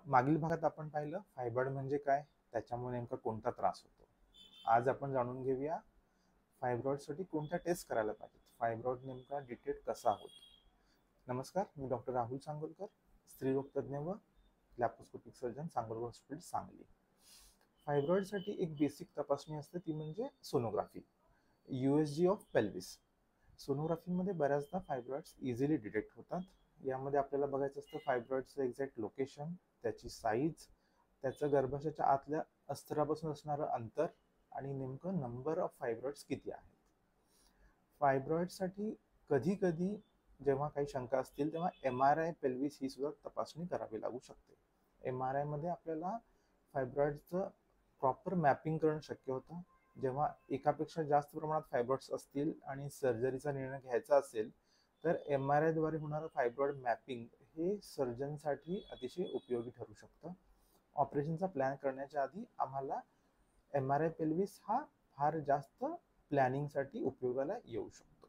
मागील भागात आपण पाहिलं फायब्रॉइड म्हणजे काय, त्याच्यामुळे नेमका कोणता त्रास होतो. आज आपण जाणून घेऊया फायब्रॉइडसाठी कोणत्या टेस्ट करायला पाहिजेत, फायब्रॉइड नेमका डिटेक्ट कसा होतो. नमस्कार, मी डॉक्टर राहुल सांगोलकर, स्त्रीरोग तज्ज्ञ व लॅप्रोस्कोपिक सर्जन, सांगोल हॉस्पिटल, सांगली. फायब्रॉइडसाठी एक बेसिक तपासणी असते, ती म्हणजे सोनोग्राफी, USG ऑफ पेल्विस. सोनोग्राफीमध्ये बऱ्याचदा फायब्रॉइड्स इझिली डिटेक्ट होतात. यामध्ये आपल्याला बघायचं असतं फायब्रॉइडचं एक्झॅक्ट लोकेशन, त्याची साईज, त्याचं गर्भाशयाच्या आतल्या अस्तरापासून असणारं अंतर आणि नेमकं नंबर ऑफ फायब्रॉइड्स किती आहेत. फायब्रॉइडसाठी कधी कधी जेव्हा काही शंका असतील तेव्हा MRI पेल्विस ही सुद्धा तपासणी करावी लागू शकते. MRI मध्ये आपल्याला फायब्रॉइडचं प्रॉपर मॅपिंग करणं शक्य होतं. जेव्हा एकापेक्षा जास्त प्रमाणात फायब्रॉइड्स असतील आणि सर्जरीचा निर्णय घ्यायचा असेल तर MRI द्वारे होणारं फायब्रॉइड मॅपिंग हे सर्जनसाठी अतिशय उपयोगी ठरू शकतं. ऑपरेशनचा प्लॅन करण्याच्या आधी आम्हाला MRI पेल्विस हा फार जास्त प्लॅनिंगसाठी उपयोगाला येऊ शकतो.